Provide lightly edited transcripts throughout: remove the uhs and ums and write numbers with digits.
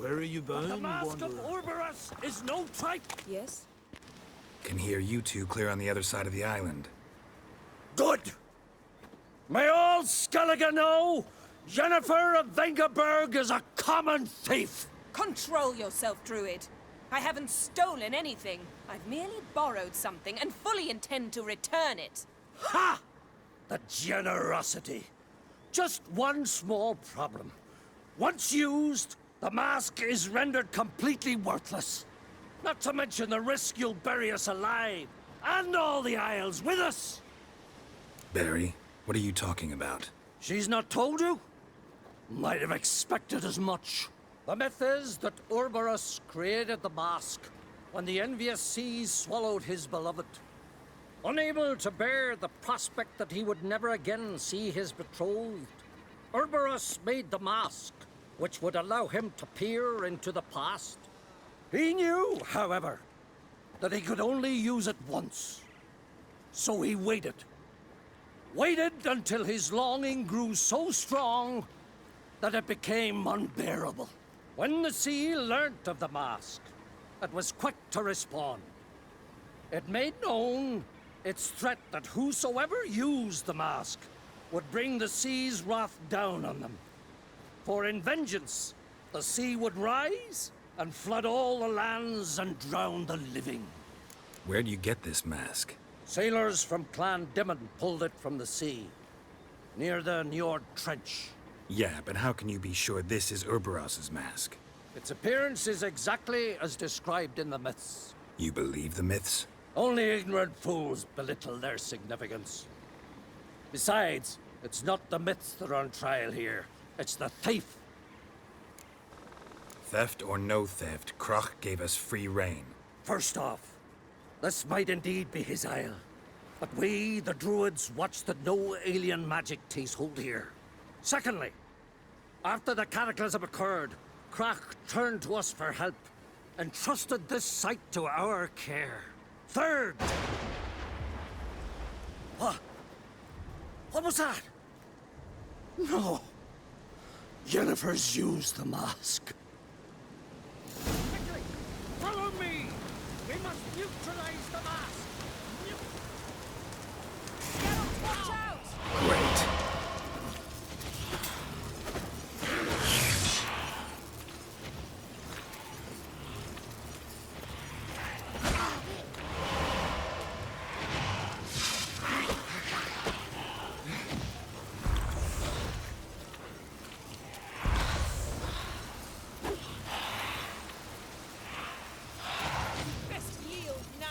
Where are you bound, The mask of wanderer? Orberus is no tripe! Yes? Can hear you two clear on the other side of the island. Good! May all Skellige know, Jennifer of Vengerberg is a common thief! Control yourself, Druid. I haven't stolen anything. I've merely borrowed something and fully intend to return it. Ha! The generosity. Just one small problem. Once used, the mask is rendered completely worthless. Not to mention the risk you'll bury us alive, and all the Isles with us! Barry, what are you talking about? She's not told you? Might have expected as much. The myth is that Orberus created the mask when the envious seas swallowed his beloved. Unable to bear the prospect that he would never again see his betrothed, Orberus made the mask, which would allow him to peer into the past. He knew, however, that he could only use it once. So he waited. Waited until his longing grew so strong that it became unbearable. When the sea learnt of the mask, it was quick to respond. It made known its threat that whosoever used the mask would bring the sea's wrath down on them. For in vengeance, the sea would rise and flood all the lands and drown the living. Where'd you get this mask? Sailors from Clan Dimon pulled it from the sea, near the Njord Trench. Yeah, but how can you be sure this is Urberos's mask? Its appearance is exactly as described in the myths. You believe the myths? Only ignorant fools belittle their significance. Besides, it's not the myths that are on trial here. It's the thief. Theft or no theft, Kroch gave us free rein. First off, this might indeed be his isle. But we, the Druids, watch that no alien magic takes hold here. Secondly, after the cataclysm occurred, Kroch turned to us for help and trusted this site to our care. Third! What? What was that? No. Jennifer's used the mask. Quickly! Follow me! We must neutralize the mask! Geralt, watch out! Great. Best yield now!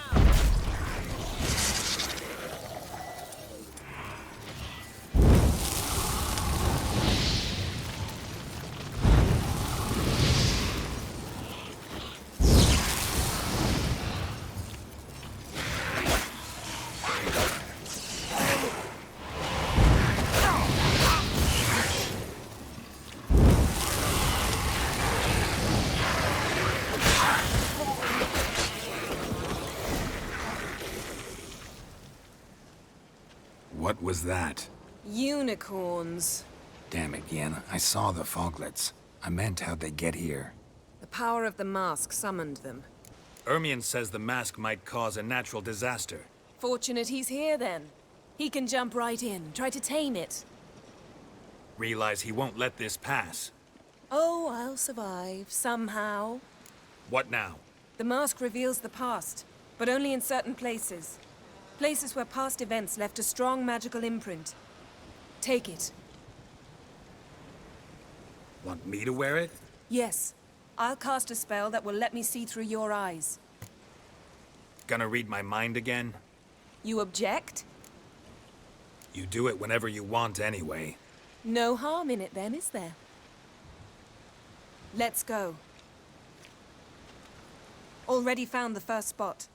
What was that? Unicorns. Damn it, Yen. I saw the foglets. I meant how'd they get here? The power of the mask summoned them. Ermion says the mask might cause a natural disaster. Fortunate he's here, then. He can jump right in, try to tame it. Realize he won't let this pass. Oh, I'll survive, somehow. What now? The mask reveals the past, but only in certain places. Places where past events left a strong magical imprint. Take it. Want me to wear it? Yes. I'll cast a spell that will let me see through your eyes. Gonna read my mind again? You object? You do it whenever you want anyway. No harm in it then, is there? Let's go. Already found the first spot.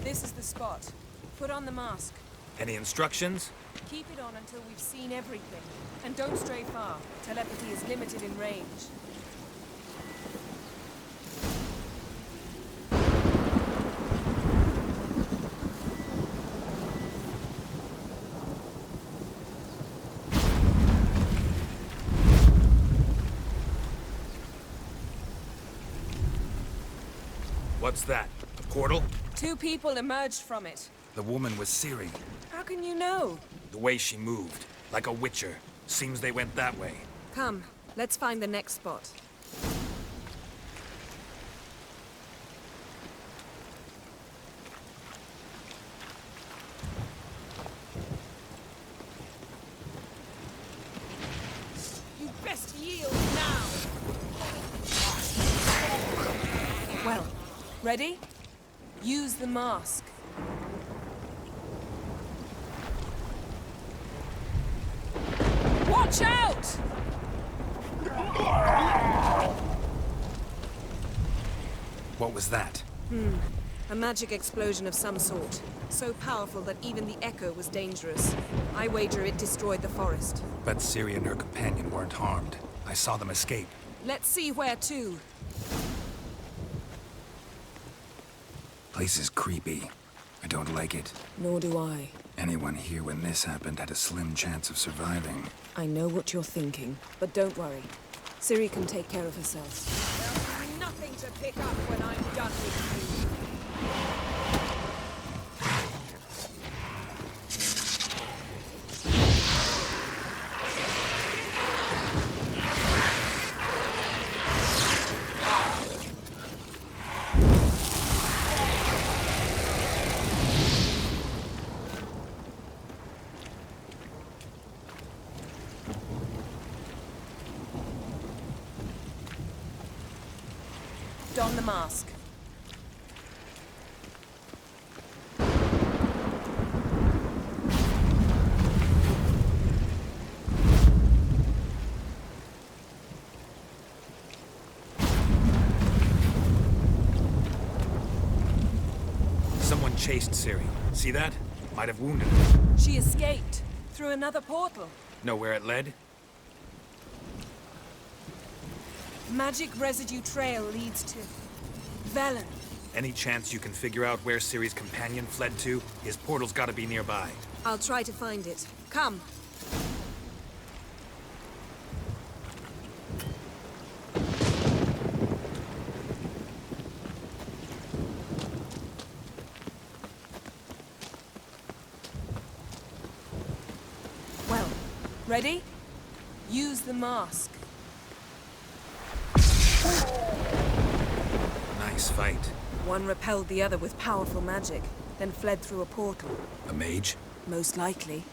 This is the spot. Put on the mask. Any instructions? Keep it on until we've seen everything. And don't stray far. Telepathy is limited in range. What's that? A portal? 2 people emerged from it. The woman was Siri. How can you know? The way she moved, like a witcher. Seems they went that way. Come, let's find the next spot. You best yield now! Well, ready? Use the mask. Watch out! What was that? A magic explosion of some sort. So powerful that even the echo was dangerous. I wager it destroyed the forest. But Siri and her companion weren't harmed. I saw them escape. Let's see where to. Place is creepy. I don't like it. Nor do I. Anyone here when this happened had a slim chance of surviving. I know what you're thinking, but don't worry. Siri can take care of herself. There'll be nothing to pick up when I'm done with you. Don the mask. Someone chased Siri. See that? Might have wounded her. She escaped through another portal. Know where it led? Magic residue trail leads to Velen. Any chance you can figure out where Siri's companion fled to? His portal's gotta be nearby. I'll try to find it. Come. Well, ready? Use the mask. Nice fight. One repelled the other with powerful magic, then fled through a portal. A mage? Most likely.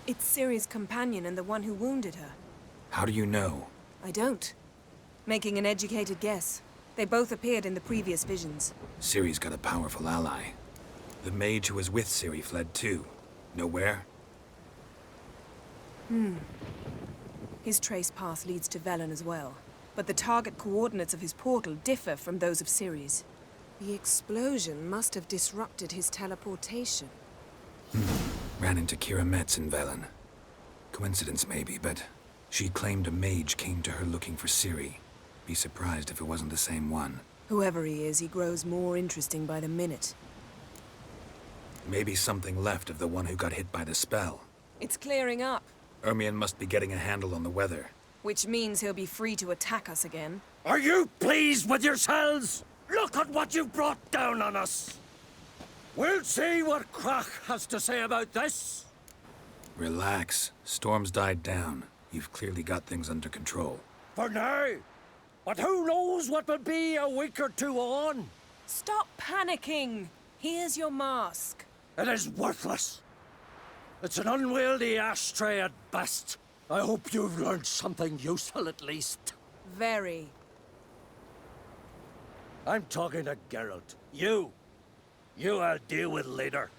It's Ciri's companion and the one who wounded her. How do you know? I don't. Making an educated guess. They both appeared in the previous visions. Ciri's got a powerful ally. The mage who was with Siri fled too. Know where? His trace path leads to Velen as well. But the target coordinates of his portal differ from those of Ciri's. The explosion must have disrupted his teleportation. Ran into Kira Metz in Velen. Coincidence maybe, but she claimed a mage came to her looking for Siri. Be surprised if it wasn't the same one. Whoever he is, he grows more interesting by the minute. Maybe something left of the one who got hit by the spell. It's clearing up, Ermion must be getting a handle on the weather. which means he'll be free to attack us again. Are you pleased with yourselves? Look at what you've brought down on us. We'll see what Krach has to say about this. Relax. Storm's died down. You've clearly got things under control. For now. But who knows what will be a week or two on? Stop panicking! Here's your mask. It is worthless. It's an unwieldy ashtray at best. I hope you've learned something useful at least. Very. I'm talking to Geralt. You I'll deal with later.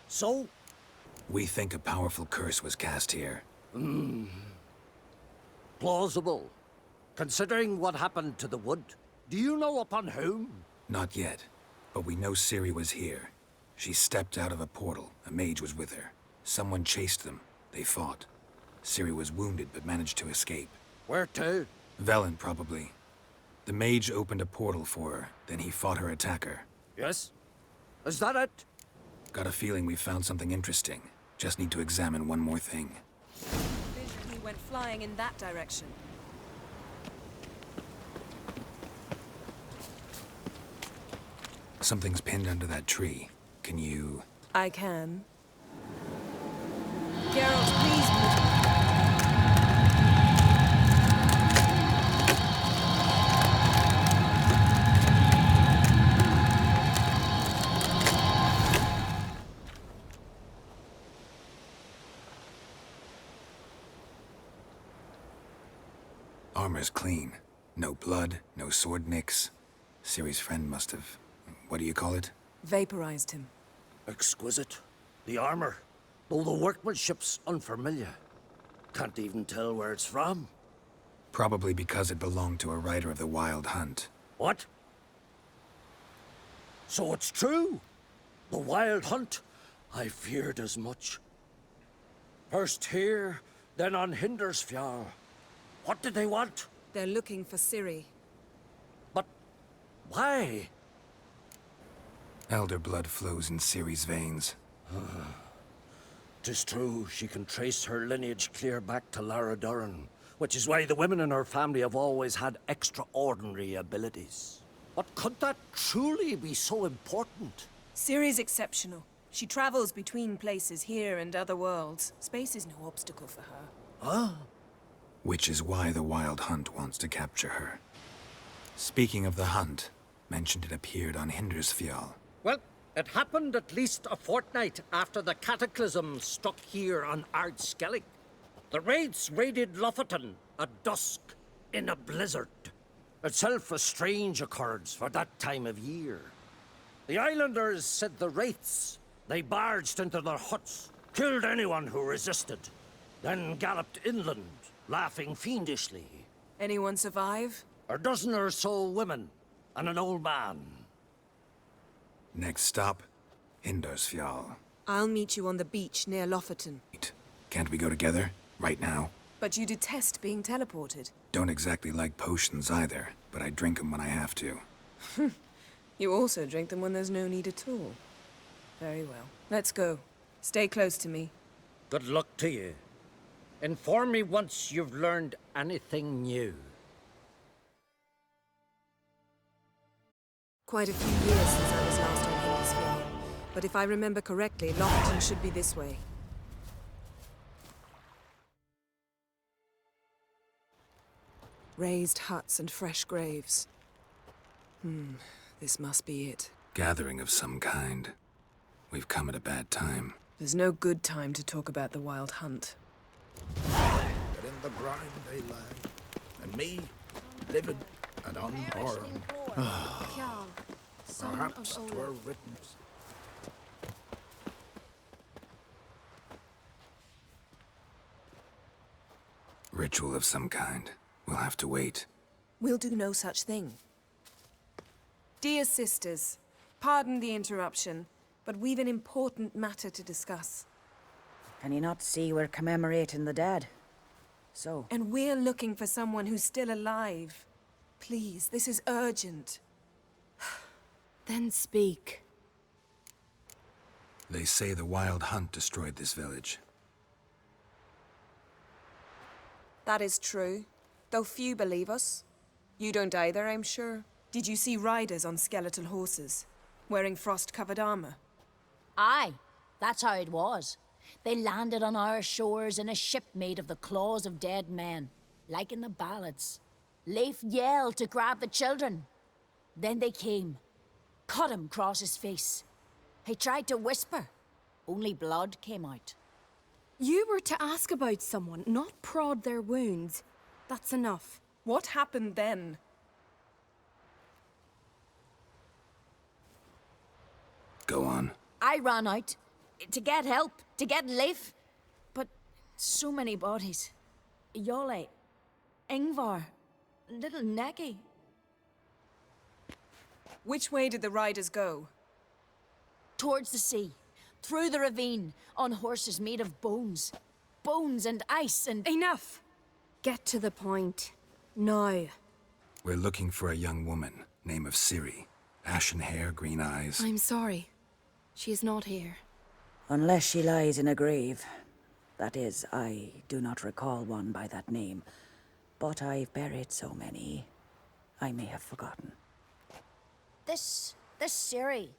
So? We think a powerful curse was cast here. Plausible. Considering what happened to the wood. Do you know upon whom? Not yet, but we know Siri was here. She stepped out of a portal. A mage was with her. Someone chased them. They fought. Siri was wounded but managed to escape. Where to? Velen, probably. The mage opened a portal for her, then he fought her attacker. Yes? Is that it? Got a feeling we found something interesting. Just need to examine one more thing. Vision he went flying in that direction. Something's pinned under that tree. Can you... I can. Geralt, please move. Armor's clean. No blood, no sword nicks. Ciri's friend must have... what do you call it? Vaporized him. Exquisite. The armor, though the workmanship's unfamiliar. Can't even tell where it's from. Probably because it belonged to a rider of the Wild Hunt. What? So it's true? The Wild Hunt? I feared as much. First here, then on Hindersfjall. What did they want? They're looking for Siri. But why? Elder blood flows in Ciri's veins. 'Tis true, she can trace her lineage clear back to Lara Duran, which is why the women in her family have always had extraordinary abilities. But could that truly be so important? Ciri's exceptional. She travels between places here and other worlds. Space is no obstacle for her. Huh? Which is why the Wild Hunt wants to capture her. Speaking of the hunt, mentioned it appeared on Hindersfjall. Well, it happened at least a fortnight after the cataclysm struck here on Ardskellig. The raids raided Lofoten at dusk in a blizzard. Itself a strange occurrence for that time of year. The islanders said the wraiths. They barged into their huts, killed anyone who resisted, then galloped inland, laughing fiendishly. Anyone survive? A dozen or so women and an old man. Next stop, Hindersfjall. I'll meet you on the beach near Lofoten. Can't we go together? Right now? But you detest being teleported. Don't exactly like potions either, but I drink them when I have to. You also drink them when there's no need at all. Very well. Let's go. Stay close to me. Good luck to you. Inform me once you've learned anything new. Quite a few years since I was last on Hindersfjall. But if I remember correctly, Lofoten should be this way. Raised huts and fresh graves. This must be it. Gathering of some kind. We've come at a bad time. There's no good time to talk about the Wild Hunt. But in the brine they lie, and me, living and unharmed. Perhaps 'twere written. Ritual of some kind. We'll have to wait. We'll do no such thing. Dear sisters, pardon the interruption, but we've an important matter to discuss. Can you not see we're commemorating the dead? So, And we're looking for someone who's still alive. Please, this is urgent. Then speak. They say the Wild Hunt destroyed this village. That is true, though few believe us. You don't either, I'm sure. Did you see riders on skeletal horses, wearing frost-covered armor? Aye, that's how it was. They landed on our shores in a ship made of the claws of dead men, like in the ballads. Leif yelled to grab the children. Then they came, cut him across his face. He tried to whisper, only blood came out. You were to ask about someone, not prod their wounds. That's enough. What happened then? Go on. I ran out to get help, to get Leif. But so many bodies. Yolle, Ingvar, little Necky. Which way did the riders go? Towards the sea, through the ravine, on horses made of bones. Bones and ice and... Enough! Get to the point. Now. We're looking for a young woman, name of Siri. Ashen hair, green eyes. I'm sorry. She is not here. unless she lies in a grave. That is, I do not recall one by that name, but I've buried so many, I may have forgotten. This Siri,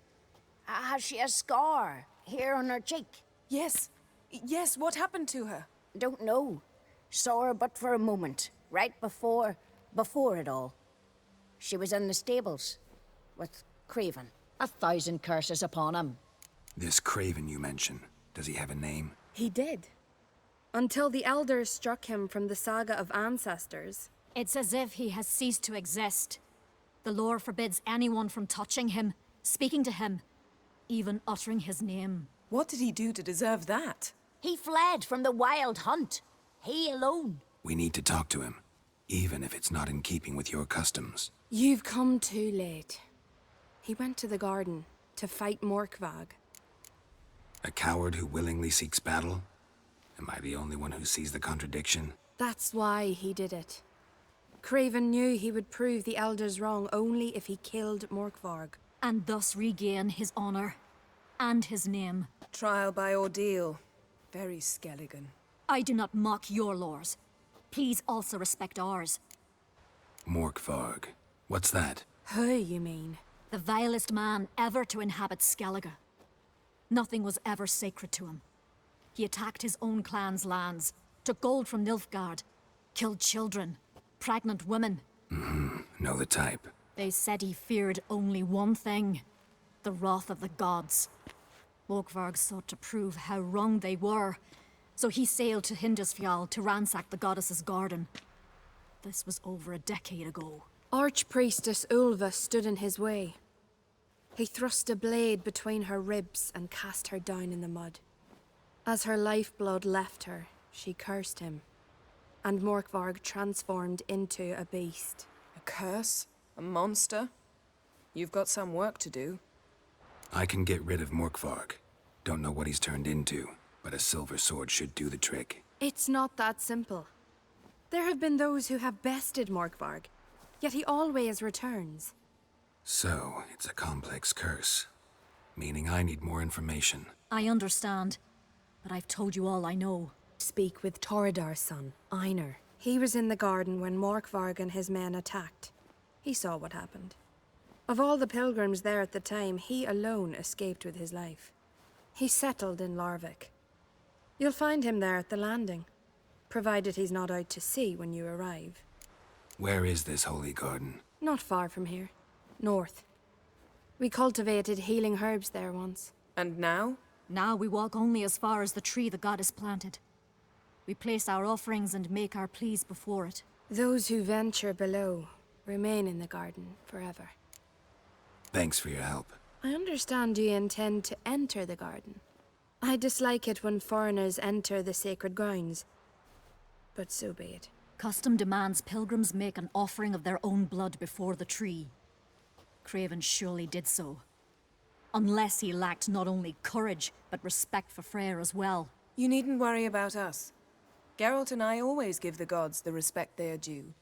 has she a scar here on her cheek? Yes. Yes, what happened to her? Don't know. Saw her but for a moment, right before it all. She was in the stables with Craven. 1,000 curses upon him. This Craven you mention, does he have a name? He did. Until the elders struck him from the saga of ancestors. It's as if he has ceased to exist. The lore forbids anyone from touching him, speaking to him, even uttering his name. What did he do to deserve that? He fled from the wild hunt. He alone. We need to talk to him, even if it's not in keeping with your customs. You've come too late. He went to the garden to fight Morkvag. A coward who willingly seeks battle? Am I the only one who sees the contradiction? That's why he did it. Craven knew he would prove the elders wrong only if he killed Morkvarg. And thus regain his honor and his name. Trial by ordeal. Very Skelligan. I do not mock your laws. Please also respect ours. Morkvarg. What's that? Who, you mean? The vilest man ever to inhabit Skellige. Nothing was ever sacred to him. He attacked his own clan's lands, took gold from Nilfgaard, killed children, pregnant women. Know the type. They said he feared only one thing, the wrath of the gods. Morkvarg sought to prove how wrong they were, so he sailed to Hindisfjall to ransack the goddess's garden. This was over a decade ago. Archpriestess Ulva stood in his way. He thrust a blade between her ribs and cast her down in the mud. As her lifeblood left her, she cursed him, and Morkvarg transformed into a beast. A curse? A monster? You've got some work to do. I can get rid of Morkvarg. Don't know what he's turned into, but a silver sword should do the trick. It's not that simple. There have been those who have bested Morkvarg, yet he always returns. So, it's a complex curse. Meaning I need more information. I understand, but I've told you all I know. Speak with Torridar's son, Einar. He was in the garden when Morkvarg and his men attacked. He saw what happened. Of all the pilgrims there at the time, he alone escaped with his life. He settled in Larvik. You'll find him there at the landing, provided he's not out to sea when you arrive. Where is this holy garden? Not far from here. North. We cultivated healing herbs there once. And now? Now we walk only as far as the tree the goddess planted. We place our offerings and make our pleas before it. Those who venture below remain in the garden forever. Thanks for your help. I understand you intend to enter the garden. I dislike it when foreigners enter the sacred grounds, but so be it. Custom demands pilgrims make an offering of their own blood before the tree. Craven surely did so. Unless he lacked not only courage, but respect for Freyr as well. You needn't worry about us. Geralt and I always give the gods the respect they are due.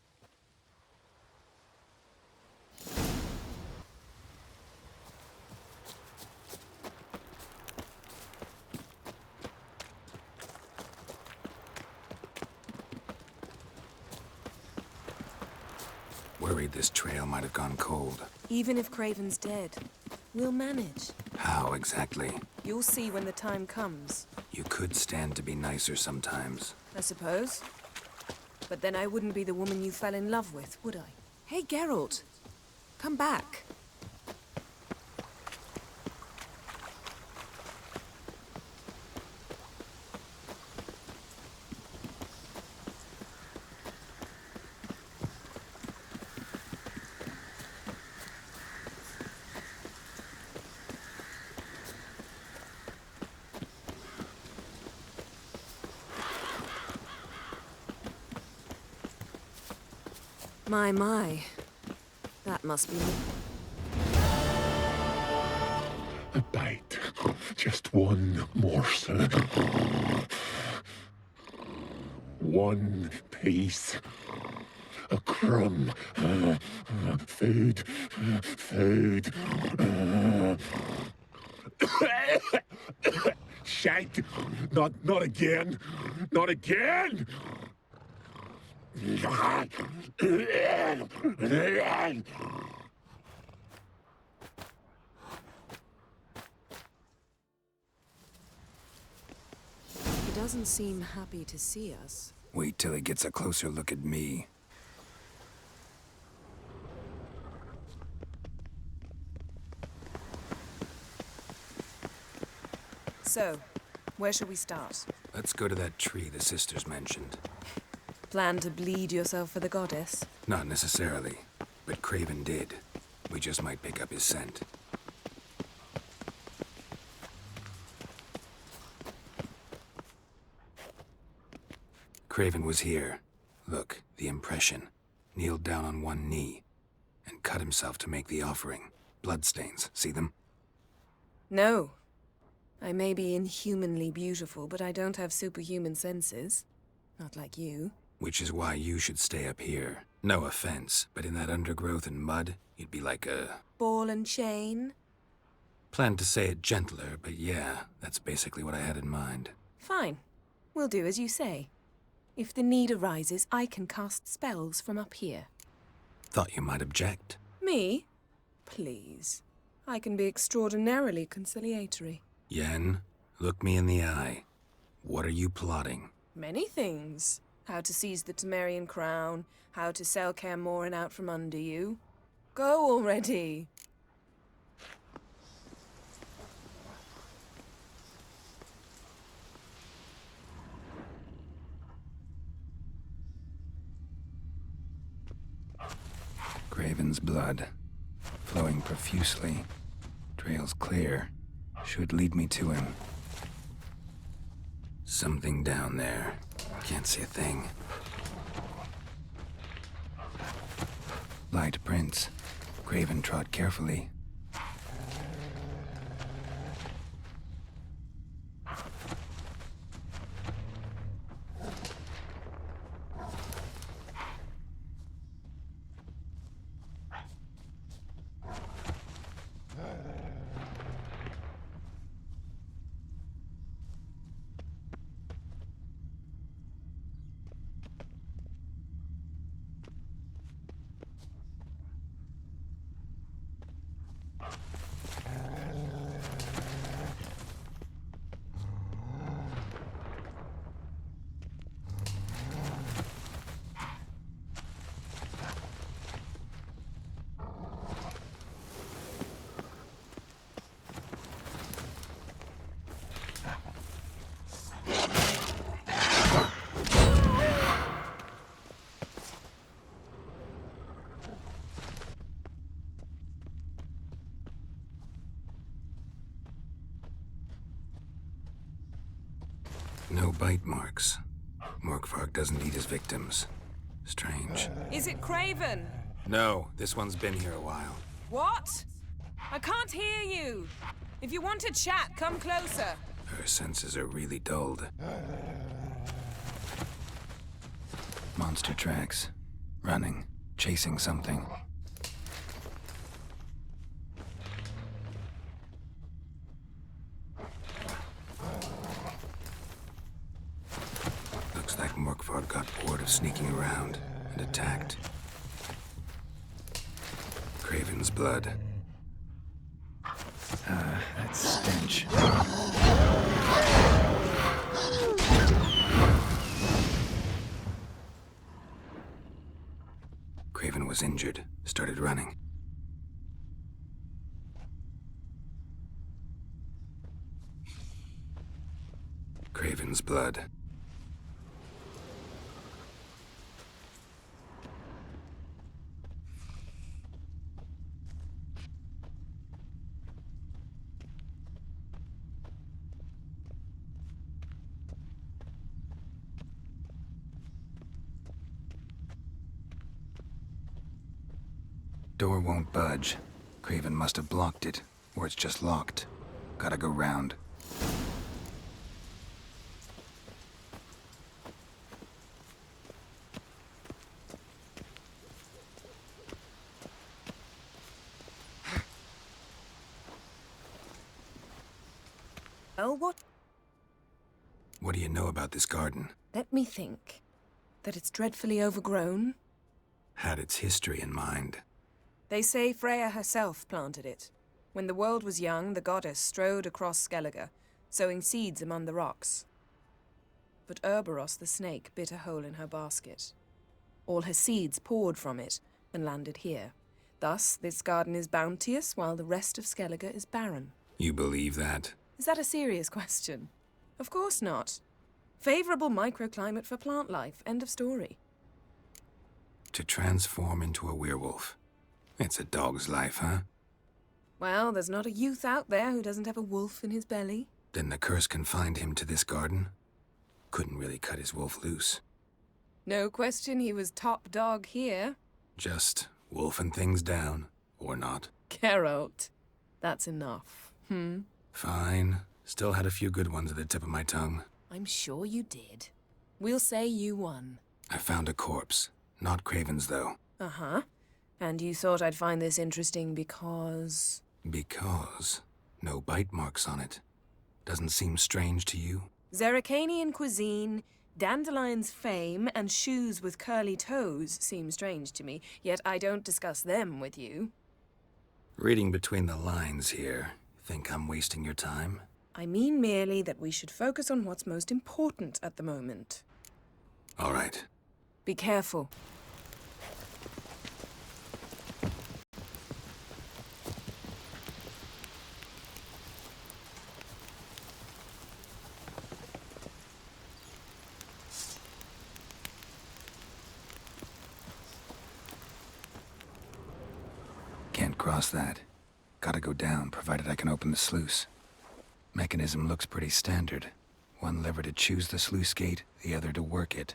Worried this trail might have gone cold. Even if Craven's dead, we'll manage. How exactly? You'll see when the time comes. You could stand to be nicer sometimes. I suppose. But then I wouldn't be the woman you fell in love with, would I? Hey, Geralt. Come back. My. That must be... A bite. Just one morsel. One piece. A crumb. Food. Food. Shite. bite. Not again. Not again. He doesn't seem happy to see us. Wait till he gets a closer look at me. So, where shall we start? Let's go to that tree the sisters mentioned. Plan to bleed yourself for the goddess? Not necessarily, but Craven did. We just might pick up his scent. Craven was here. Look, the impression. Kneeled down on one knee and cut himself to make the offering. Bloodstains, see them? No. I may be inhumanly beautiful, but I don't have superhuman senses. Not like you. Which is why you should stay up here. No offense, but in that undergrowth and mud, you'd be like a... Ball and chain? Planned to say it gentler, but yeah, that's basically what I had in mind. Fine. We'll do as you say. If the need arises, I can cast spells from up here. Thought you might object. Me? Please. I can be extraordinarily conciliatory. Yen, look me in the eye. What are you plotting? Many things. How to seize the Temerian crown, how to sell Kaer Morhen out from under you. Go already! Craven's blood, flowing profusely. Trail's clear. Should lead me to him. Something down there. Can't see a thing. Light prints. Craven trod carefully. No bite marks. Morkvarg doesn't eat his victims. Strange. Is it Craven? No, this one's been here a while. What? I can't hear you. If you want to chat, come closer. Her senses are really dulled. Monster tracks. Running. Chasing something. Looks like Morkvarg got bored of sneaking around and attacked. Craven's blood. That stench. Craven was injured, started running. Craven's blood. Door won't budge. Craven must have blocked it, or it's just locked. Gotta go round. Oh, what? What do you know about this garden? Let me think. That it's dreadfully overgrown? Had its history in mind. They say Freya herself planted it. When the world was young, the goddess strode across Skellige, sowing seeds among the rocks. But Urboros the snake bit a hole in her basket. All her seeds poured from it and landed here. Thus, this garden is bounteous, while the rest of Skellige is barren. You believe that? Is that a serious question? Of course not. Favorable microclimate for plant life. End of story. To transform into a werewolf. It's a dog's life, huh? Well, there's not a youth out there who doesn't have a wolf in his belly. Then the curse confined him to this garden? Couldn't really cut his wolf loose. No question he was top dog here. Just wolfing things down, or not. Geralt. That's enough. Fine. Still had a few good ones at the tip of my tongue. I'm sure you did. We'll say you won. I found a corpse. Not Craven's, though. Uh-huh. And you thought I'd find this interesting because... Because no bite marks on it. Doesn't seem strange to you? Zerrikanian cuisine, Dandelion's fame, and shoes with curly toes seem strange to me, yet I don't discuss them with you. Reading between the lines here, think I'm wasting your time? I mean merely that we should focus on what's most important at the moment. All right. Be careful. Can't cross that. Gotta go down, provided I can open the sluice. Mechanism looks pretty standard. One lever to choose the sluice gate, the other to work it.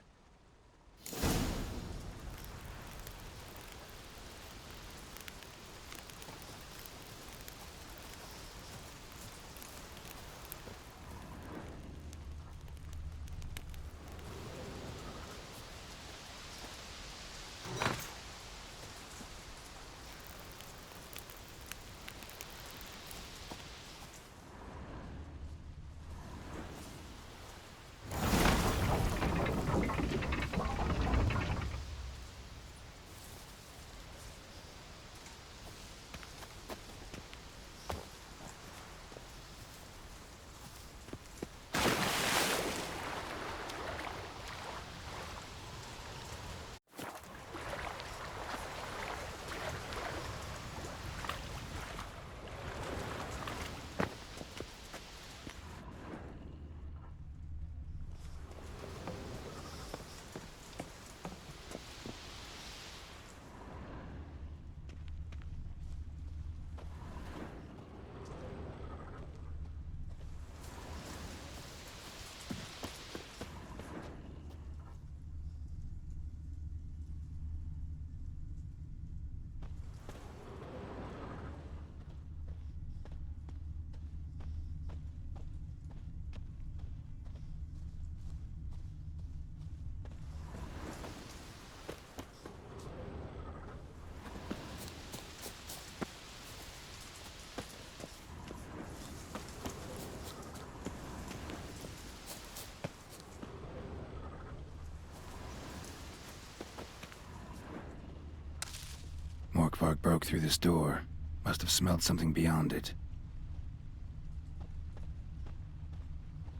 Morkvarg broke through this door. Must have smelled something beyond it.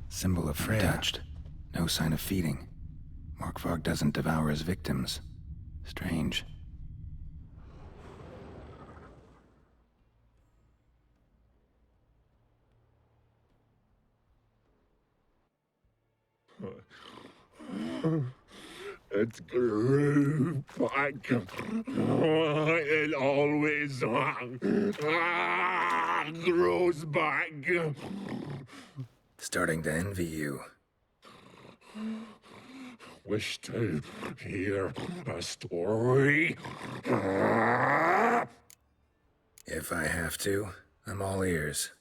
Symbol of Freya. Untouched. No sign of feeding. Morkvarg doesn't devour his victims. Strange. It grew back. It always grows back. Starting to envy you. Wish to hear a story? If I have to, I'm all ears.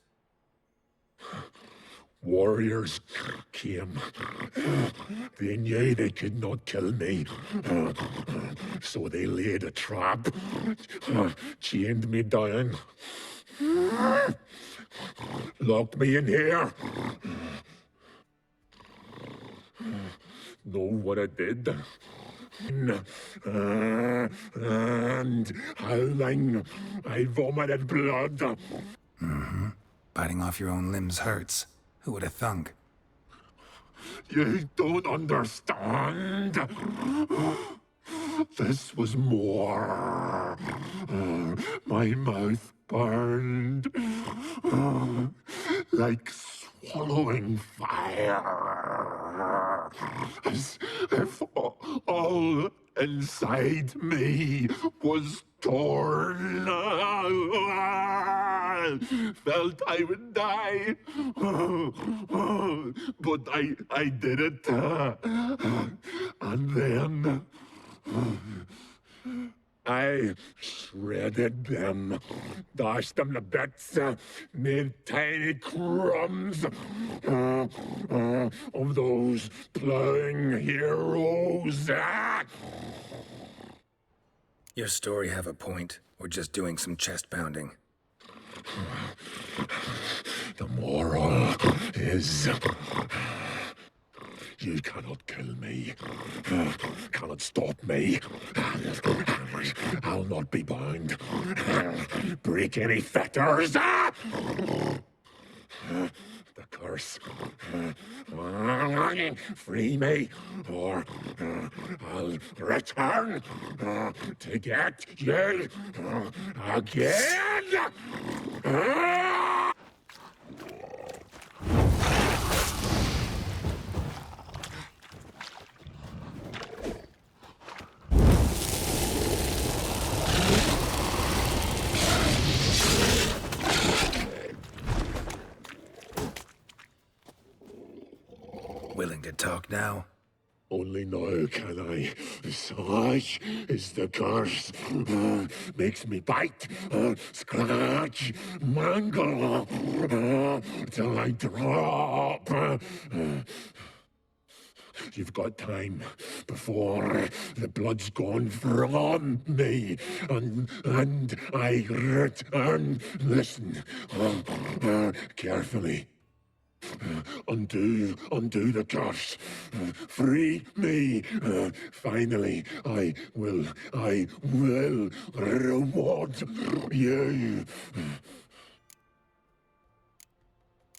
Warriors came. They knew they could not kill me. So they laid a trap. Chained me down. Locked me in here. Know what I did? And howling, I vomited blood. Biting off your own limbs hurts. Who would have thunk? You don't understand. This was more. My mouth burned like swallowing fire. As if all inside me was torn. Felt I would die. But I did it. And then I shredded them, dashed them to bits, made tiny crumbs of those plowing heroes. Your story have a point, or just doing some chest pounding? The moral is you cannot kill me, cannot stop me. I'll not be bound. Break any fetters. The curse. Free me, or I'll return to get you again. Willing to talk now? Only now can I. Such is the curse. Makes me bite, scratch, mangle, till I drop. You've got time before the blood's gone from me, and I return. Listen, carefully. Undo the curse. Free me. Finally, I will reward you.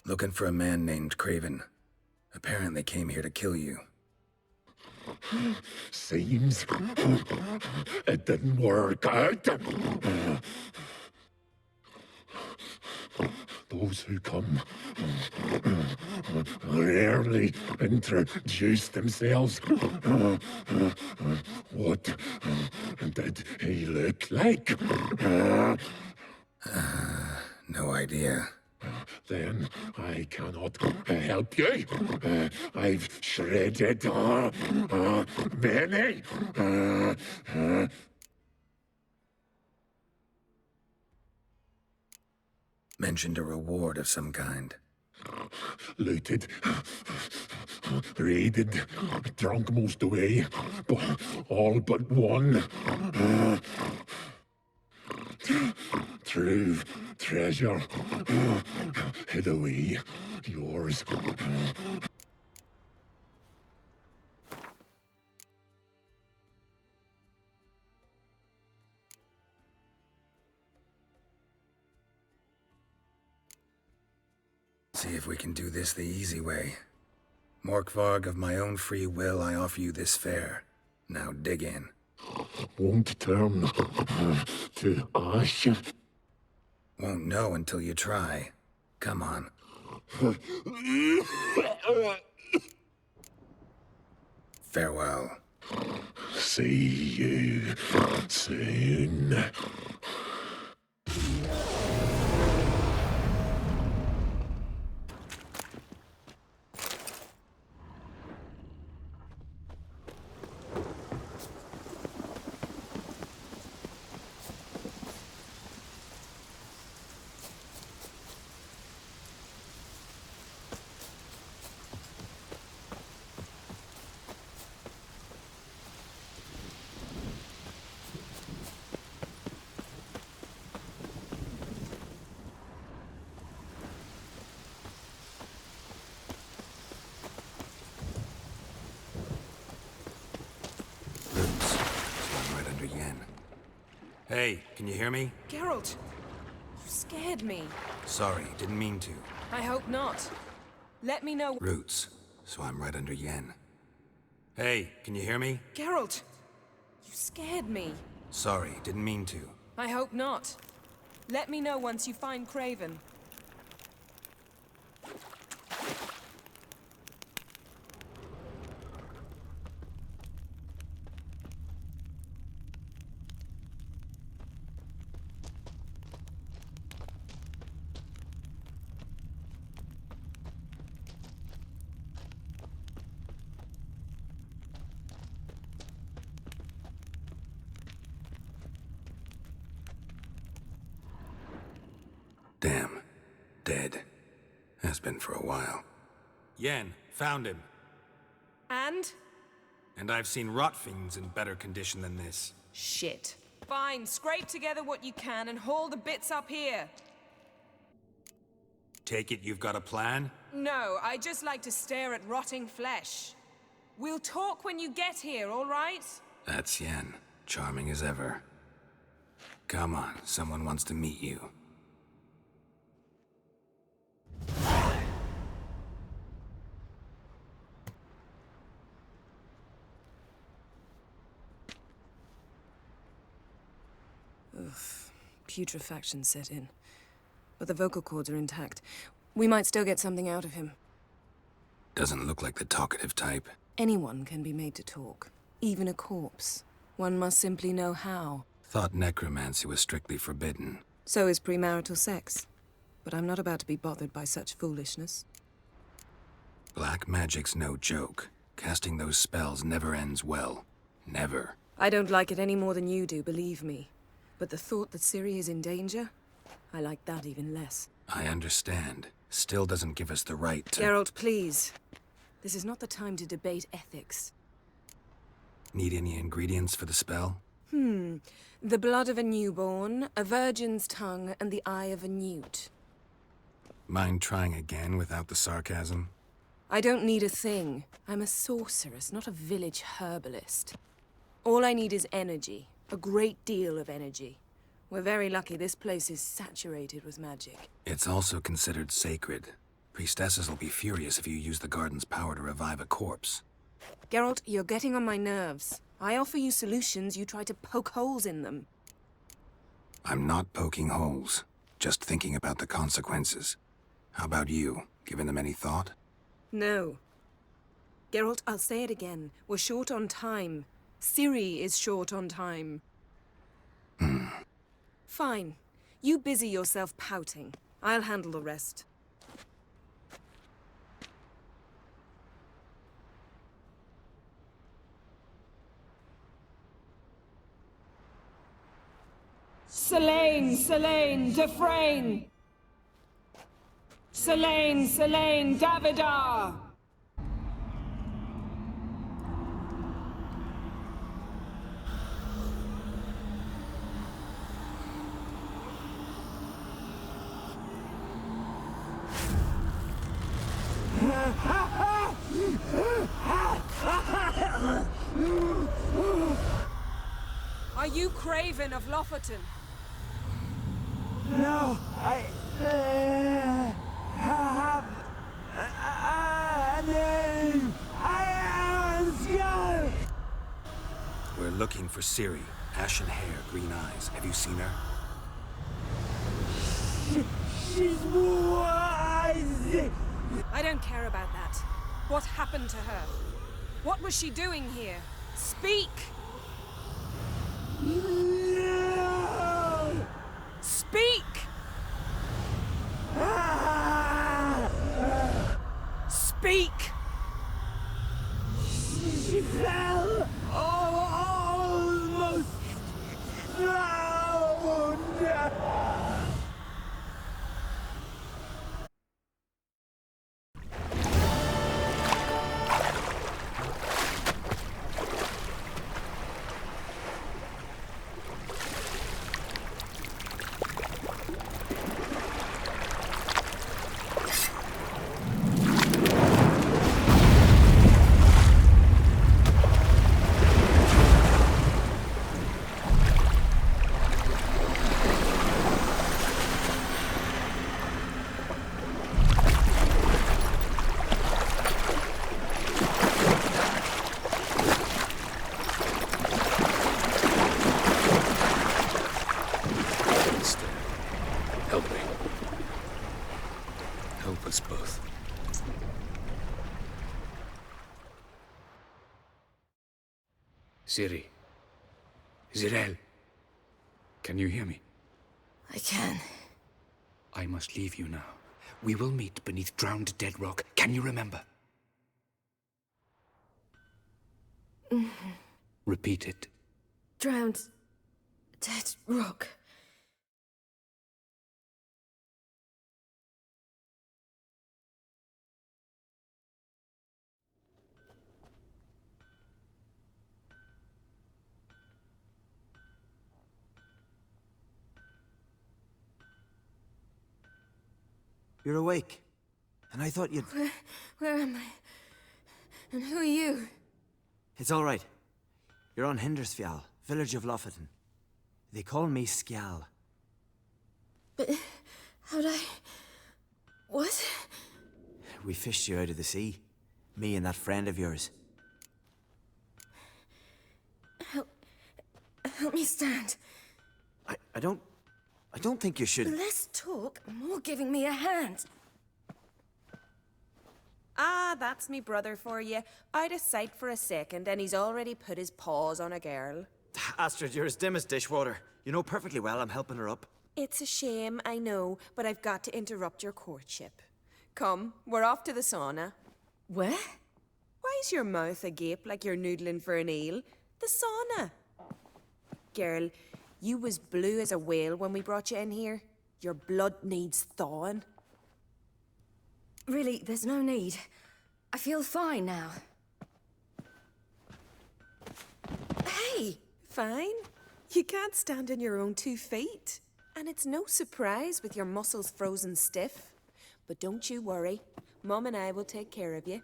Looking for a man named Craven. Apparently came here to kill you. Seems it didn't work out. Those who come rarely introduce themselves. What did he look like? No idea. Then I cannot help you. I've shredded many. Mentioned a reward of some kind. Looted, raided, drunk most away, but all but one. True treasure, hid away, yours. See if we can do this the easy way. Morkvarg, of my own free will, I offer you this fare. Now dig in. Won't turn to ash. Won't know until you try. Come on. Farewell. See you soon. Hey, can you hear me? Geralt, you scared me. Sorry, didn't mean to. I hope not. Let me know. Roots, so I'm right under Yen. Hey, can you hear me? Geralt, you scared me. Sorry, didn't mean to. I hope not. Let me know once you find Craven. Damn. Dead. Has been for a while. Yen, found him. And? And I've seen rot fiends in better condition than this. Shit. Fine, scrape together what you can and haul the bits up here. Take it you've got a plan? No, I just like to stare at rotting flesh. We'll talk when you get here, all right? That's Yen. Charming as ever. Come on, someone wants to meet you. Putrefaction set in. But the vocal cords are intact. We might still get something out of him. Doesn't look like the talkative type. Anyone can be made to talk. Even a corpse. One must simply know how. Thought necromancy was strictly forbidden. So is premarital sex. But I'm not about to be bothered by such foolishness. Black magic's no joke. Casting those spells never ends well. Never. I don't like it any more than you do, believe me. But the thought that Siri is in danger? I like that even less. I understand. Still doesn't give us the right to— Geralt, please. This is not the time to debate ethics. Need any ingredients for the spell? The blood of a newborn, a virgin's tongue, and the eye of a newt. Mind trying again without the sarcasm? I don't need a thing. I'm a sorceress, not a village herbalist. All I need is energy. A great deal of energy. We're very lucky this place is saturated with magic. It's also considered sacred. Priestesses will be furious if you use the garden's power to revive a corpse. Geralt, you're getting on my nerves. I offer you solutions, you try to poke holes in them. I'm not poking holes. Just thinking about the consequences. How about you? Given them any thought? No. Geralt, I'll say it again. We're short on time. Siri is short on time. Fine. You busy yourself pouting. I'll handle the rest. Selene, Dufresne! Selene, Davidar! Are you Craven of Lofoten? No, I have a name. I am Scar. We're looking for Siri. Ashen hair, green eyes. Have you seen her? She's wise. I don't care about that. What happened to her? What was she doing here? Speak! No. Speak! Speak! She fell almost drowned. us both. Siri. Zirel. Can you hear me? I can. I must leave you now. We will meet beneath drowned dead rock. Can you remember? Repeat it. Drowned. Dead rock. You're awake. And I thought you'd... Where am I? And who are you? It's all right. You're on Hindersfjall, village of Lofoten. They call me Skjal. But how'd I... What? We fished you out of the sea. Me and that friend of yours. Help me stand. I don't think you should... Less talk, more giving me a hand. Ah, that's me brother for you. Out of sight for a second, and he's already put his paws on a girl. Astrid, you're as dim as dishwater. You know perfectly well I'm helping her up. It's a shame, I know, but I've got to interrupt your courtship. Come, we're off to the sauna. Where? Why's your mouth agape like you're noodling for an eel? The sauna. Girl, you was blue as a whale when we brought you in here. Your blood needs thawing. Really, there's no need. I feel fine now. Hey, fine. You can't stand on your own 2 feet. And it's no surprise with your muscles frozen stiff. But don't you worry. Mum and I will take care of you.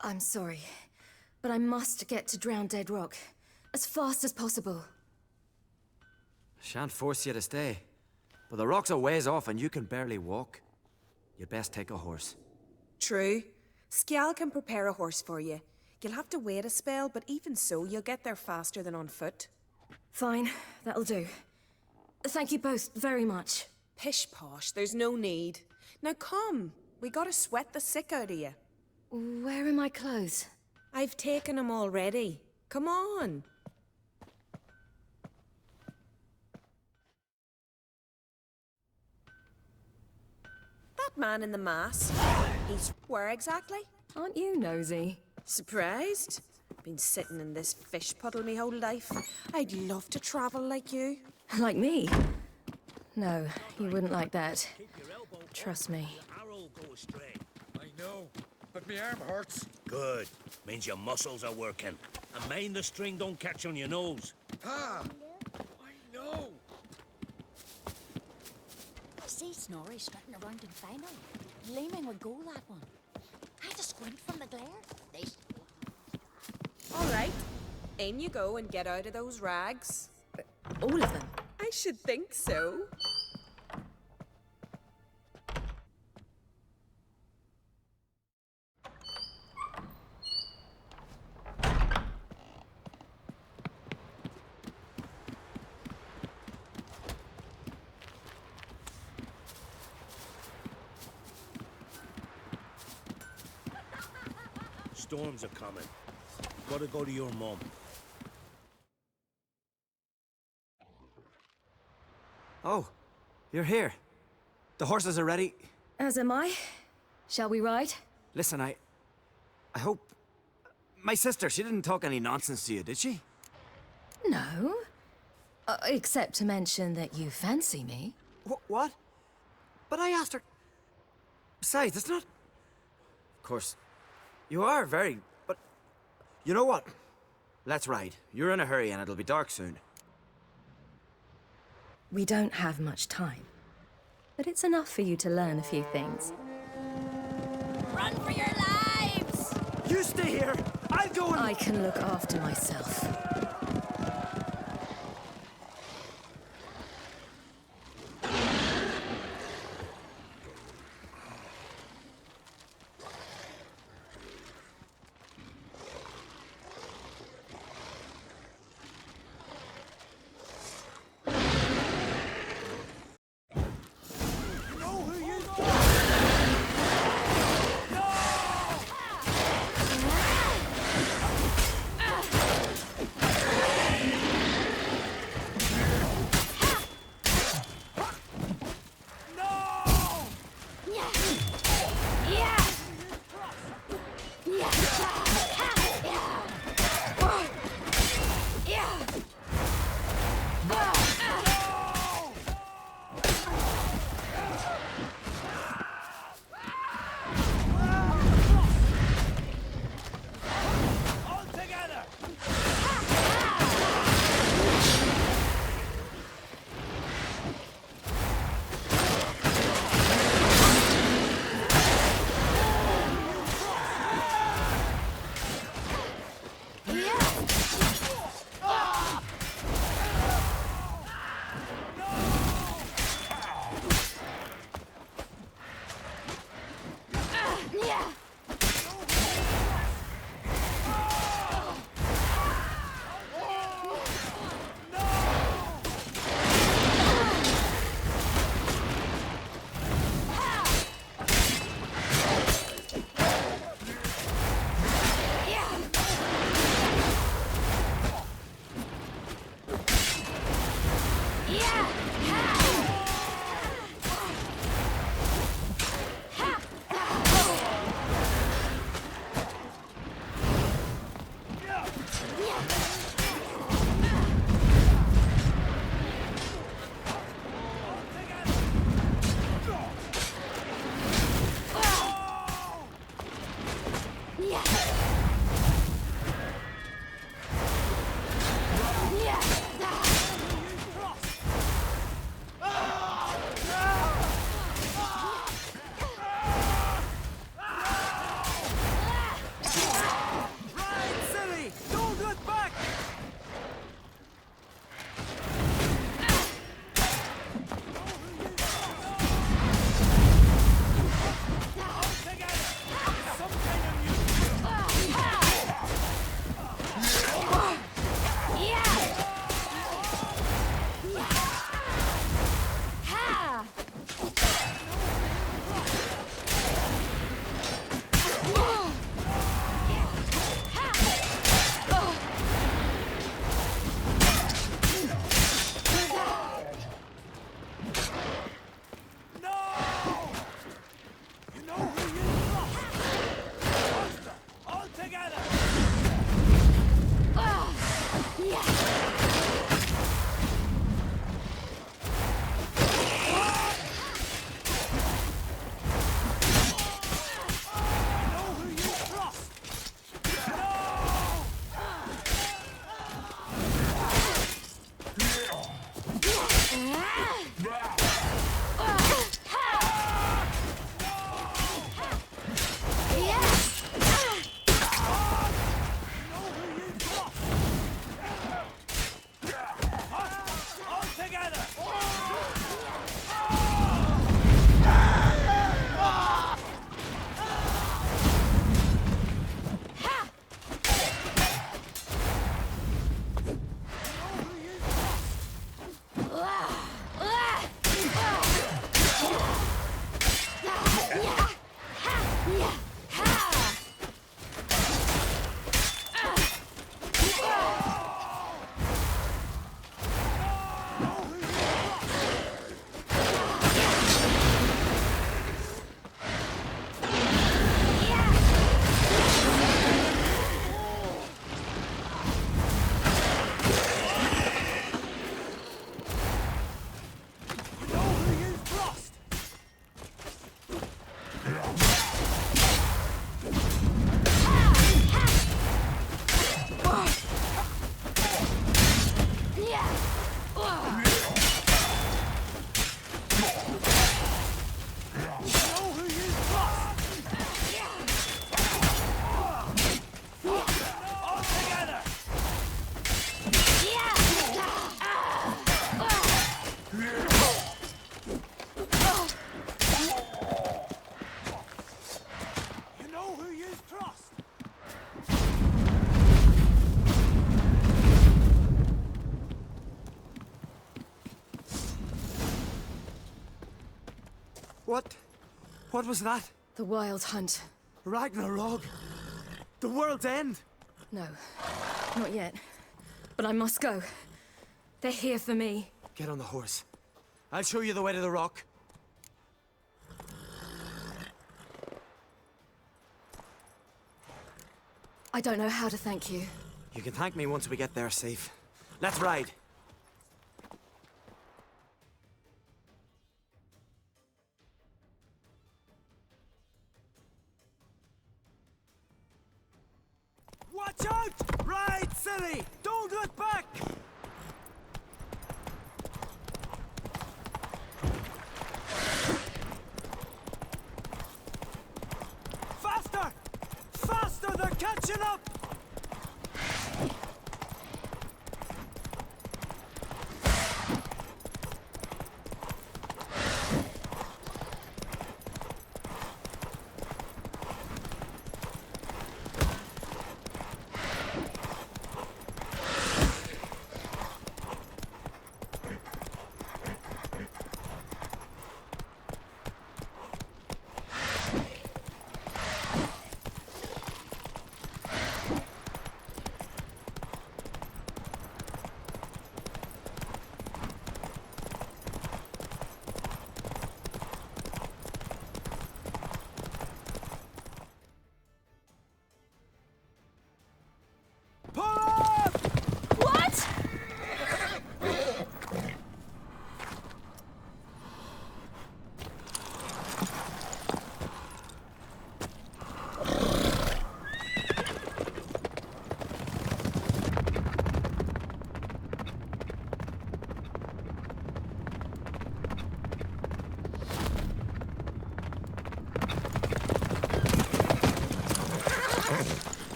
I'm sorry, but I must get to Drowned Dead Rock as fast as possible. Shan't force you to stay. But the rock's a ways off and you can barely walk. You'd best take a horse. True. Skjal can prepare a horse for you. You'll have to wait a spell, but even so, you'll get there faster than on foot. Fine, that'll do. Thank you both very much. Pish posh, there's no need. Now come, we gotta sweat the sick out of you. Where are my clothes? I've taken them already. Come on. That man in the mask, he's where exactly? Aren't you nosy? Surprised? Been sitting in this fish puddle me whole life. I'd love to travel like you. Like me? No, you wouldn't like that. Trust me. I know, but my arm hurts. Good. Means your muscles are working. And mind the string don't catch on your nose. Ah, I know. I see Snorri strutting around in final. Leeming would go that one. I had to squint from the glare. All right, in you go and get out of those rags. All of them? I should think so. Storms are coming. Gotta go to your mum. Oh, you're here. The horses are ready. As am I. Shall we ride? Listen, I hope... My sister, she didn't talk any nonsense to you, did she? No. Except to mention that you fancy me. What? But I asked her... Besides, it's not... Of course, you are very... But... You know what? Let's ride. You're in a hurry and it'll be dark soon. We don't have much time. But it's enough for you to learn a few things. Run for your lives! You stay here! I'll go and... I can look after myself. What was that? The Wild Hunt. Ragnarok? The world's end? No, not yet. But I must go. They're here for me. Get on the horse. I'll show you the way to the rock. I don't know how to thank you. You can thank me once we get there safe. Let's ride. Watch out! Ride, silly! Don't look back! Faster! Faster! They're catching up!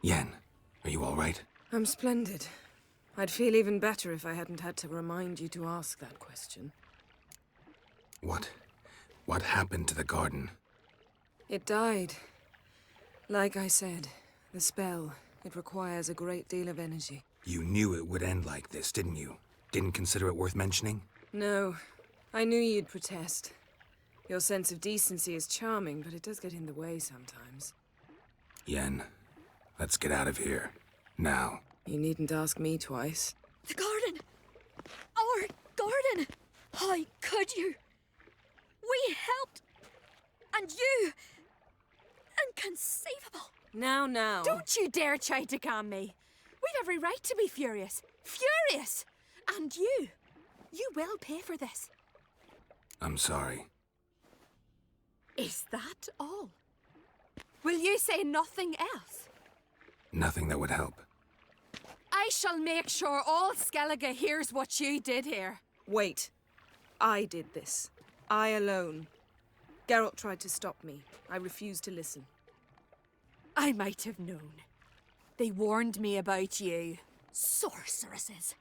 Yen, are you all right? I'm splendid. I'd feel even better if I hadn't had to remind you to ask that question. What happened to the garden? It died. Like I said, the spell, it requires a great deal of energy. You knew it would end like this, didn't you? Didn't consider it worth mentioning? No, I knew you'd protest. Your sense of decency is charming, but it does get in the way sometimes. Yen, let's get out of here. Now. You needn't ask me twice. The garden! Our garden! How could you? We helped! And you! Inconceivable! Now. Don't you dare try to calm me. We've every right to be furious. Furious! And you will pay for this. I'm sorry. Is that all? Will you say nothing else? Nothing that would help. I shall make sure all Skellige hears what you did here. Wait. I did this. I alone. Geralt tried to stop me. I refused to listen. I might have known. They warned me about you. Sorceresses!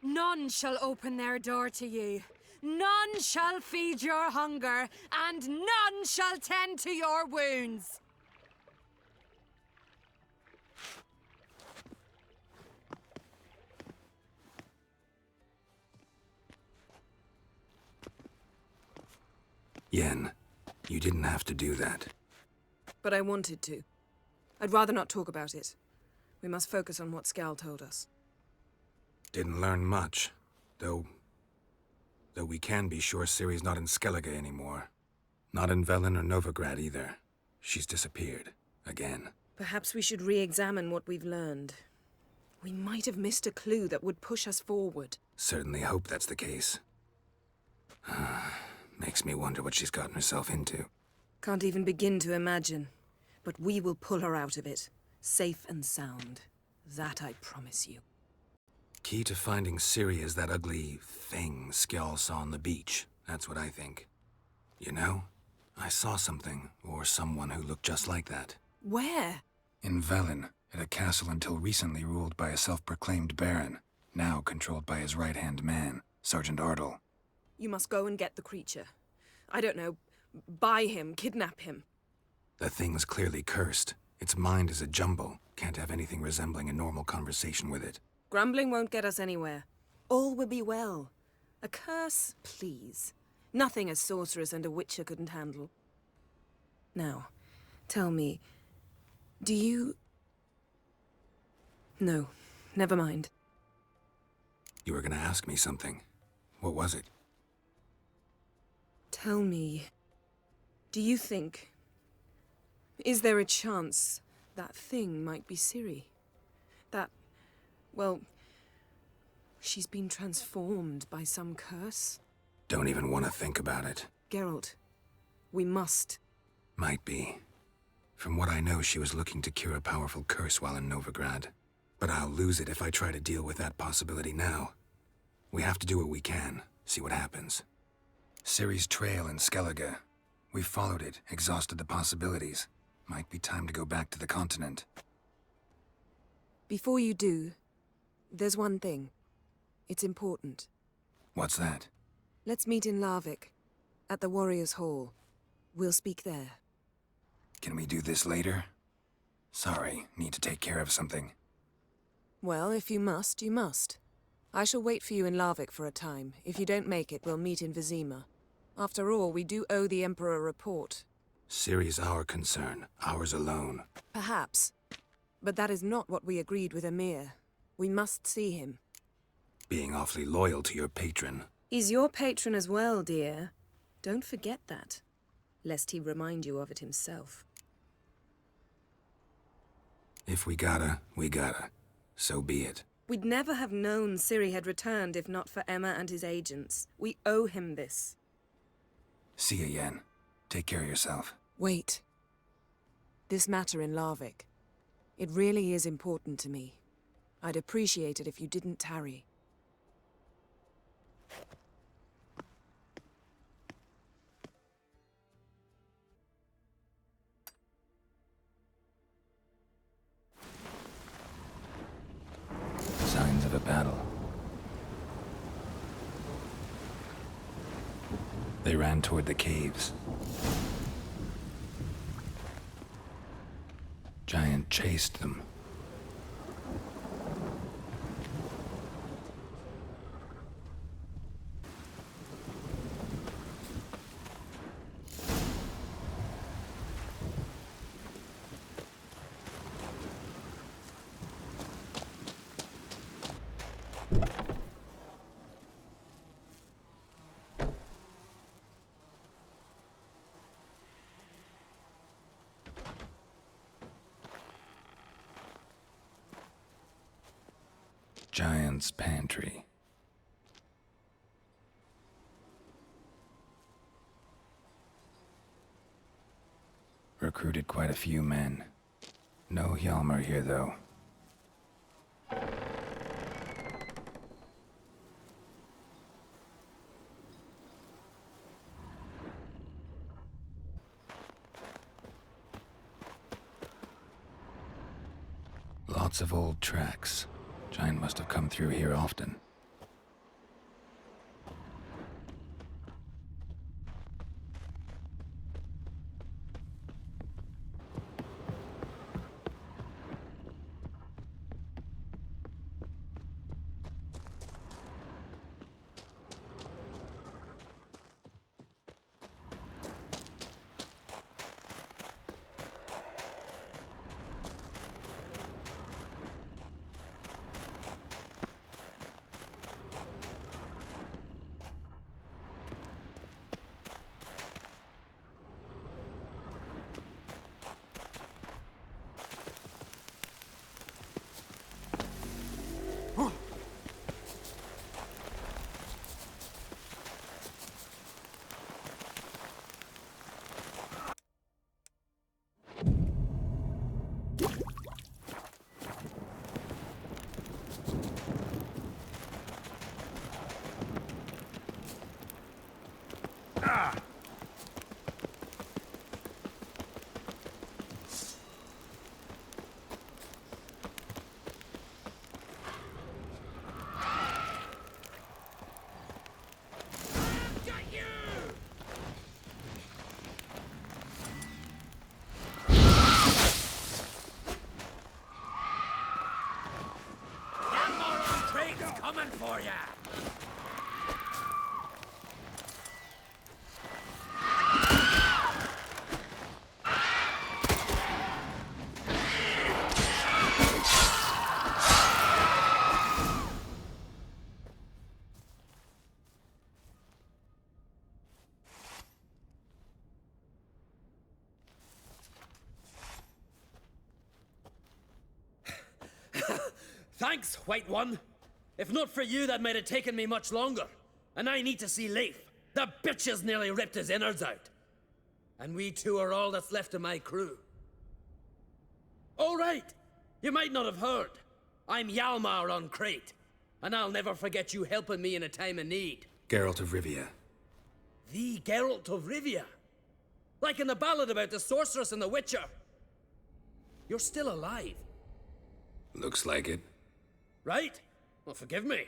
None shall open their door to you. None shall feed your hunger, and none shall tend to your wounds. Yen, you didn't have to do that. But I wanted to. I'd rather not talk about it. We must focus on what Skal told us. Didn't learn much, though we can be sure Ciri's not in Skellige anymore. Not in Velen or Novigrad either. She's disappeared. Again. Perhaps we should re-examine what we've learned. We might have missed a clue that would push us forward. Certainly hope that's the case. Makes me wonder what she's gotten herself into. Can't even begin to imagine. But we will pull her out of it. Safe and sound. That I promise you. Key to finding Ciri is that ugly thing Skjall saw on the beach. That's what I think. You know, I saw something, or someone who looked just like that. Where? In Velen, at a castle until recently ruled by a self-proclaimed baron, now controlled by his right-hand man, Sergeant Ardle. You must go and get the creature. I don't know, buy him, kidnap him. The thing's clearly cursed. Its mind is a jumble. Can't have anything resembling a normal conversation with it. Grumbling won't get us anywhere. All will be well. A curse, please. Nothing a sorceress and a witcher couldn't handle. Now, tell me, do you... No, never mind. You were gonna ask me something. What was it? Tell me, do you think... Is there a chance that thing might be Ciri? That... well... she's been transformed by some curse? Don't even want to think about it. Geralt, we must. Might be. From what I know, she was looking to cure a powerful curse while in Novigrad. But I'll lose it if I try to deal with that possibility now. We have to do what we can, see what happens. Ciri's trail in Skellige. We've followed it, exhausted the possibilities. Might be time to go back to the continent. Before you do, there's one thing. It's important. What's that? Let's meet in Larvik, at the Warriors' Hall. We'll speak there. Can we do this later? Sorry, need to take care of something. Well, if you must, you must. I shall wait for you in Larvik for a time. If you don't make it, we'll meet in Vizima. After all, we do owe the Emperor a report. Ciri's our concern, ours alone. Perhaps. But that is not what we agreed with Emir. We must see him. Being awfully loyal to your patron. He's your patron as well, dear. Don't forget that, lest he remind you of it himself. If we gotta, we gotta. So be it. We'd never have known Siri had returned if not for Emma and his agents. We owe him this. See you, Yen. Take care of yourself. Wait. This matter in Larvik. It really is important to me. I'd appreciate it if you didn't tarry. Signs of a battle. They ran toward the caves. Giant chased them. Giant's pantry. Recruited quite a few men. No Hjalmar here, though. Lots of old tracks. Giant must have come through here often. Coming for ya! Thanks, White One. If not for you, that might have taken me much longer. And I need to see Leif. The bitch has nearly ripped his innards out. And we two are all that's left of my crew. All right. You might not have heard. I'm Hjalmar on Crete. And I'll never forget you helping me in a time of need. Geralt of Rivia. The Geralt of Rivia. Like in the ballad about the sorceress and the witcher. You're still alive. Looks like it. Right? Well, forgive me.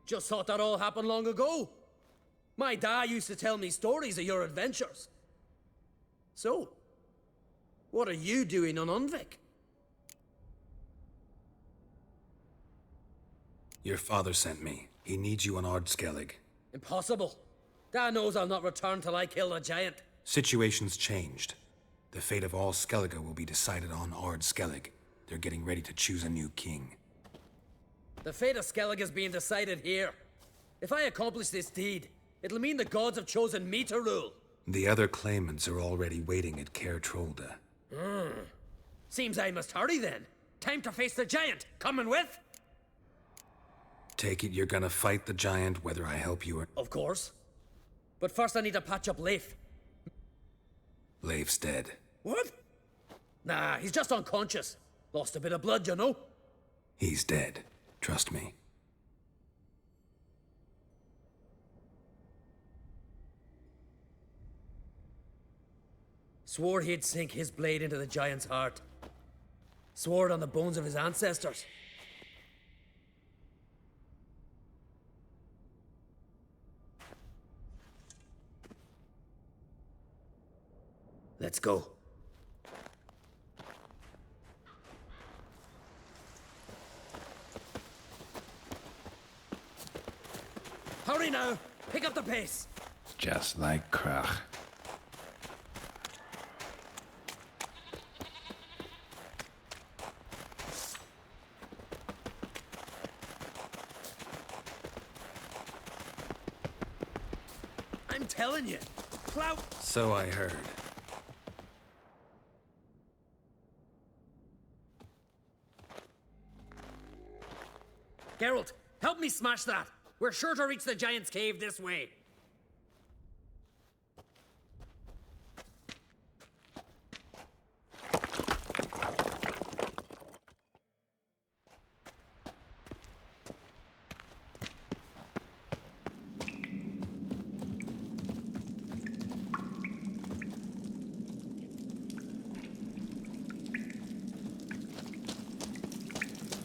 Just thought that all happened long ago. My dad used to tell me stories of your adventures. So, what are you doing on undvic? Your father sent me. He needs you on Ardskellig. Impossible. Dad knows I'll not return till I kill the giant. Situation's changed. The fate of all Skellige will be decided on Ardskellig. They're getting ready to choose a new king. The fate of Skellige is being decided here. If I accomplish this deed, it'll mean the gods have chosen me to rule. The other claimants are already waiting at Caer Trolde. Seems I must hurry then. Time to face the giant. Coming with? Take it you're gonna fight the giant whether I help you or... Of course. But first I need to patch up Leif. Leif's dead. What? Nah, he's just unconscious. Lost a bit of blood, you know? He's dead. Trust me. Swore he'd sink his blade into the giant's heart. Swore it on the bones of his ancestors. Let's go. Hurry now! Pick up the pace! Just like Krach. I'm telling you, clout. So I heard. Geralt, help me smash that. We're sure to reach the giant's cave this way.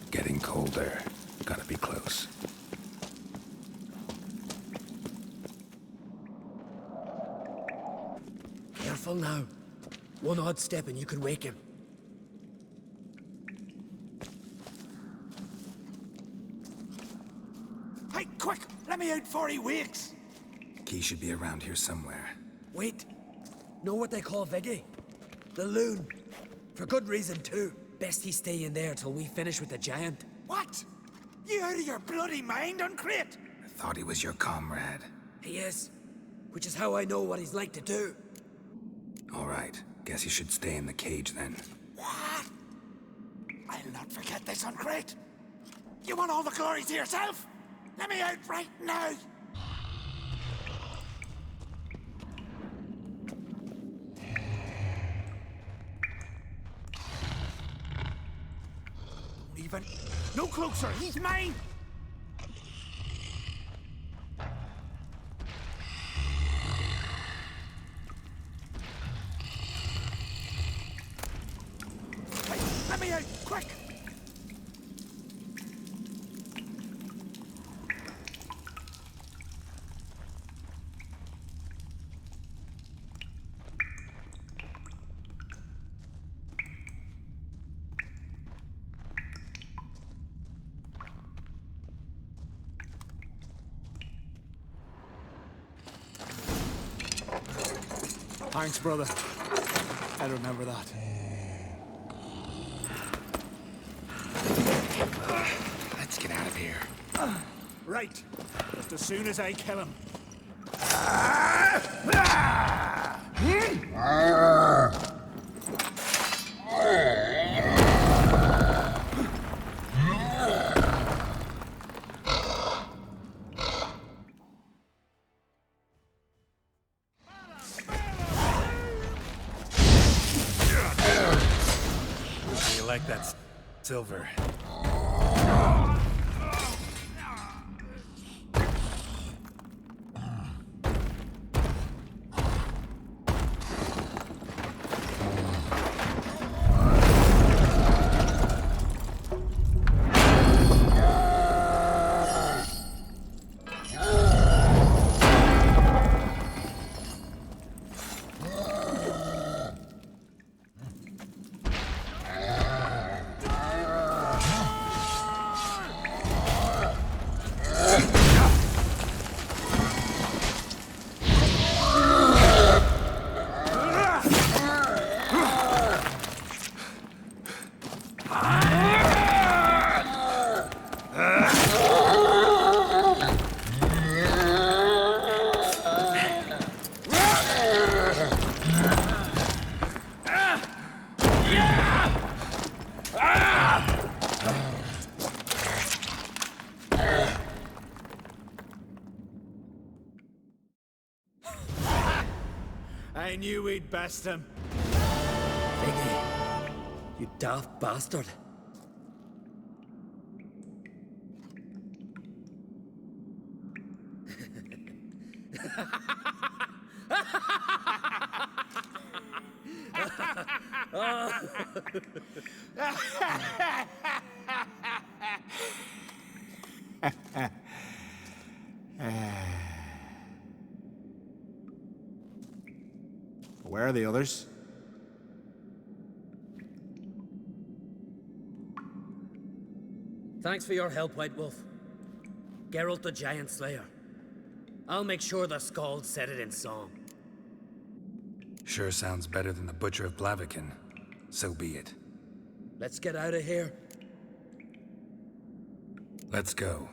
Getting colder. Gotta be close. Careful now. One odd step and you could wake him. Hey, quick! Let me out before he wakes! Key should be around here somewhere. Wait. Know what they call Viggy? The loon. For good reason, too. Best he stay in there till we finish with the giant. What? You out of your bloody mind, Uncrate? I thought he was your comrade. He is. Which is how I know what he's like to do. All right. Guess you should stay in the cage then. What? I'll not forget this, Uncrate. You want all the glory to yourself? Let me out right now! Don't even... No closer! He's mine! Hey, let me out! Quick! Thanks, brother. I remember that. Let's get out of here. Right. Just as soon as I kill him. How you like that silver? I knew we'd best him. Biggie, you daft bastard. Where are the others? Thanks for your help, White Wolf. Geralt the Giant Slayer. I'll make sure the Scald said it in song. Sure sounds better than the Butcher of Blaviken. So be it. Let's get out of here. Let's go.